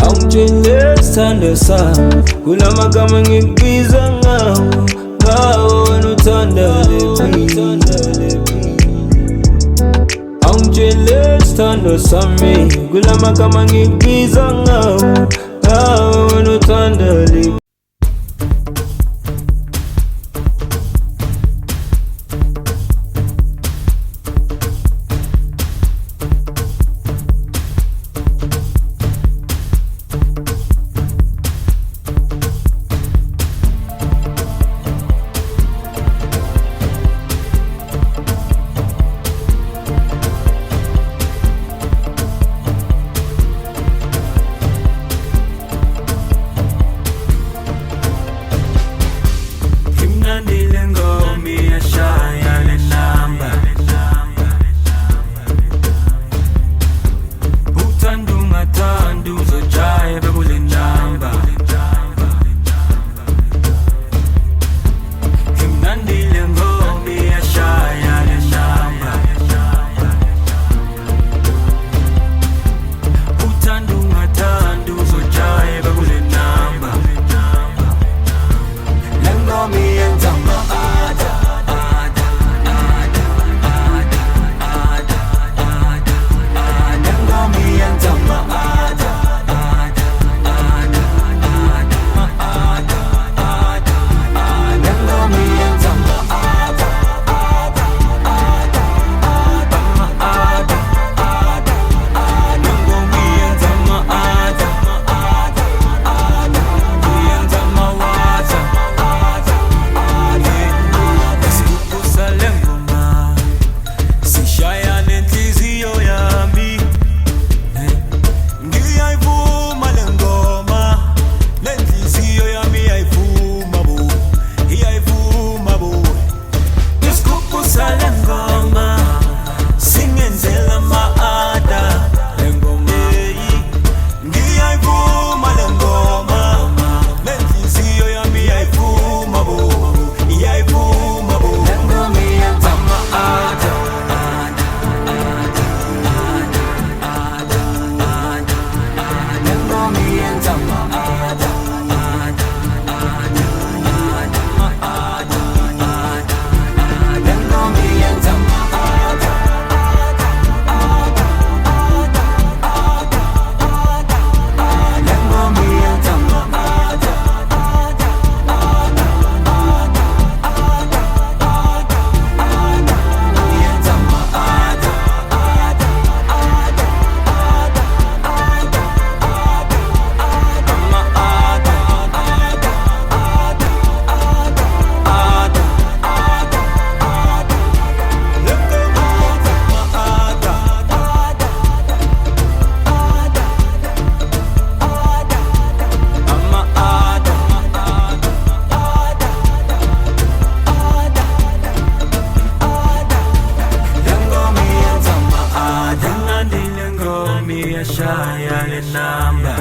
Awungithandasa kulamagama ngikubiza ngawo, ngawo wena uthanda lepi. Awungitshela isithando sami kulamagama ngikubiza ngawo, ngawo wena uthanda lepi. Shaya le namba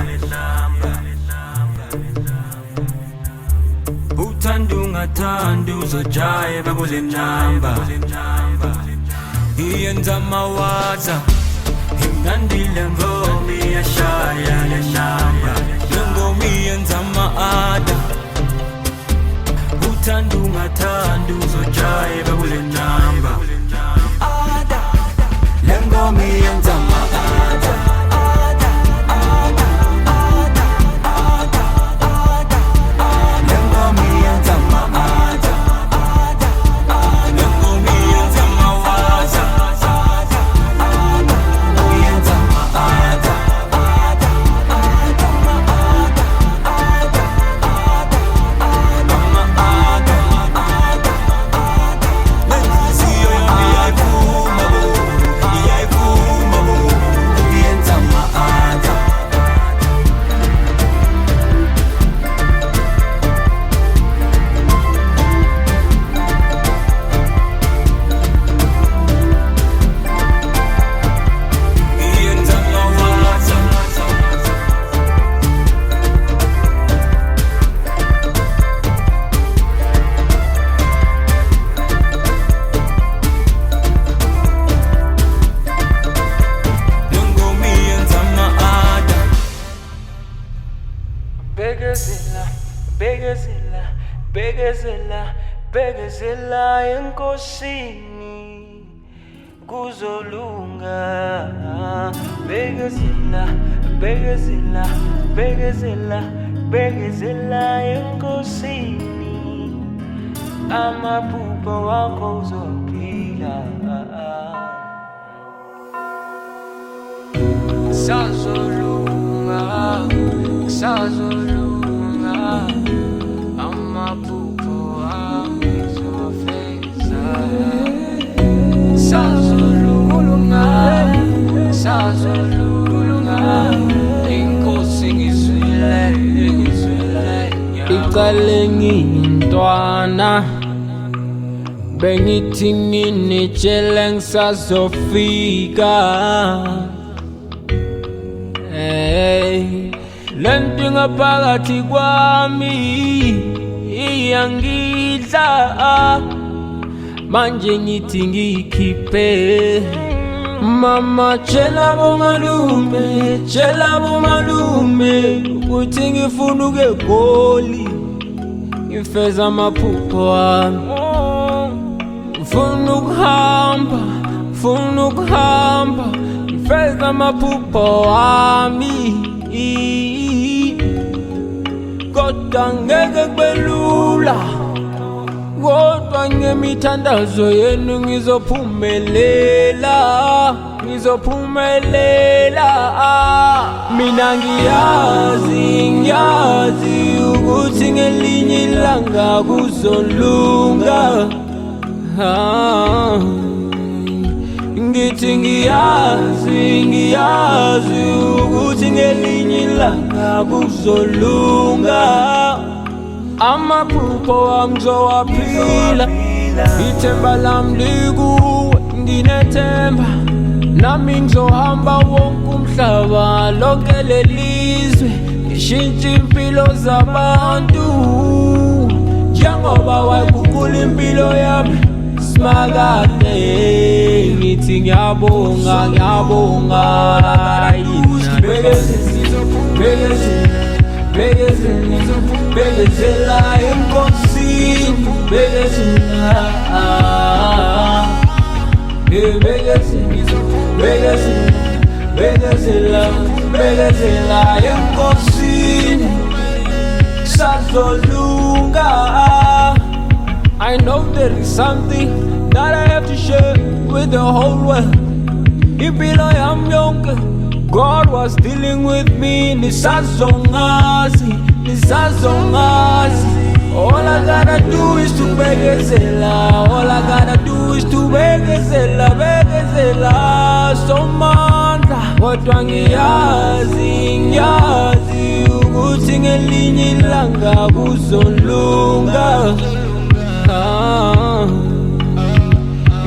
uthandunga thandu zojaye bakule namba iyenza mawaza imnandile ngomi yashaya le namba ngomi iyenza maada uthandunga thandu zojaye bakule namba lengomi iyenza maada Bekezela, bekezela, bekezela, bekezela enkosini kuzolunga. Bekezela, bekezela, bekezela, bekezela enkosini amaphupho wakho uzophila. Sazolunga, sazolunga, amaphupho wami uzofeza. Sazolunga, sazolunga, inkosi ngizwile, ngizwile. Icale ngiyintwana, bengithi nginitshele ngisazofika. Lento ngaphakathi kwami iyangidla, manje ngithi ngiyikhiphe. Mama tshela bomalume, tshela bomalume ukuthi ngifuna ukegoli, ngifeza amaphupho wami. Ngifuna ukuhamba, ngifuna ukuhamba, ngifeza amaphupho wami. Kodwa ngeke kubelula, kodwa ngemithandazo yenu ngizophumelela, ngizophumelela. Mina ngiyazi, ngiyazi ukuthi ngelinye ilanga kuzolunga. Ngithi ngiyazi, ngiyazi ukuthi ngelinye ilanga kuzolunga. Amaphupho wami ngizowaphila, ithemba lami likuwe, nginethemba. Nami ngizohamba wonke umhlaba, lonke lelizwe, ngishintshe impilo zabantu njengoba waguqula impilo yami Smakade. Ngithi ngiyabonga, ngiyabonga. Bekezela, bekezela enkosini, bekezela. Bekezela, bekezela enkosini sazolunga. I know there is something that I have to share with the whole world. Impilo yami yonke God was dealing with me. Nisazongazi, nisazongazi. All I gotta do is to bekezela. All I gotta do is to bekezela, bekezela. Somandla kodwa ngiyazi, ngiyazi ukuthi ngelinye ilanga kuzolunga.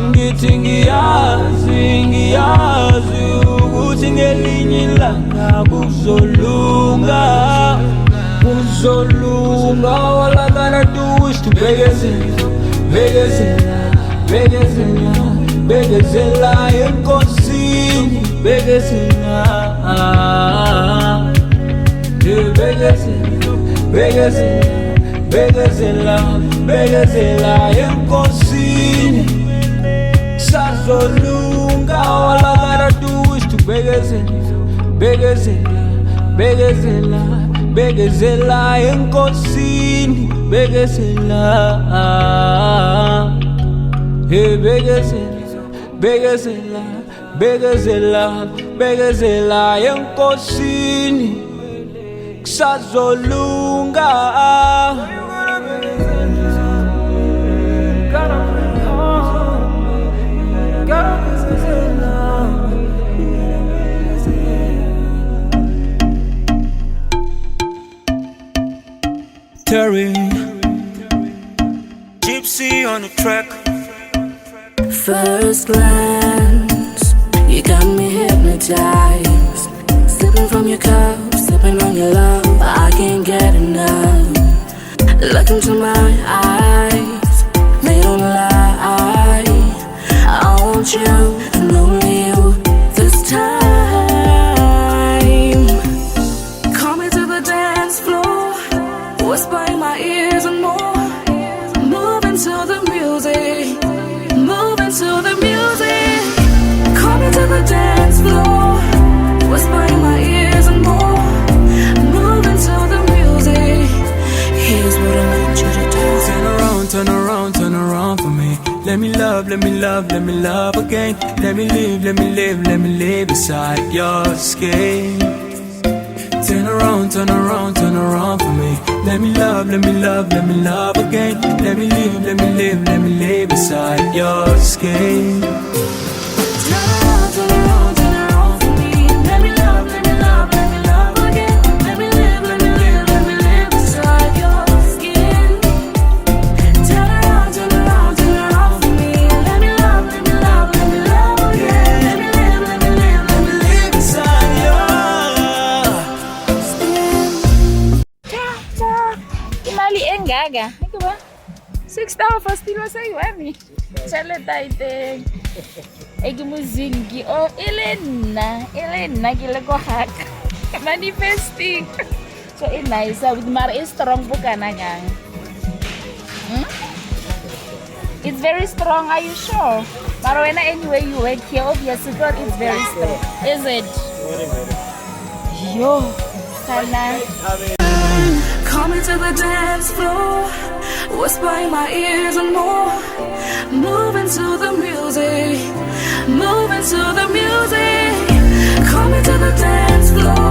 Ngithi ngiyazi, ngiyazi ukuthi ngelinye ilanga kuzolunga, kuzolunga. All I gotta do is to bekezela, bekezela, bekezela, bekezela enkosini, bekezela. Bekezela, bekezela, bekezela, bekezela enkosini sazolunga. All I gotta do is to bekezela, bekezela, bekezela, bekezela enkosini, bekezela. Hey, bekezela, bekezela, bekezela, bekezela enkosini sazolunga. Terry Gypsy on the track. First glance, you got me hypnotized. Sipping from your cup, sipping on your love, I can't get enough. Look into my eyes, they don't lie. I want you and only you this time. Call me to the dance floor, Let me love, let me love, let me love again. Let me live, let me live, let me live inside your skin. Turn around, turn around, turn around for me. Let me love, let me love, let me love again. Let me live, let me live, let me live inside your skin. Turn around, turn around, turn around for me. Let me love, let me love, let me love again. Let me live, let me live, let me live inside your skin. Turn around, turn around, turn around for me. Let me love, let me love, let me love again. Let me live, let me live, let me live Inside your Imali engaka, ito ba? 6 hours pastilo sa iwami. Chaleta ite. Egi muzingi. Oh, Elena gila ko hack. Manifesting. So nice. With Mar is strong po ka na gang. It's very strong, are you sure? But when anyway you work here, obviously God is very strong. Is it? Yo, sana. Call me to the dance floor, whisper in my ears and more. Moving to the music, moving to the music. Call me to the dance floor.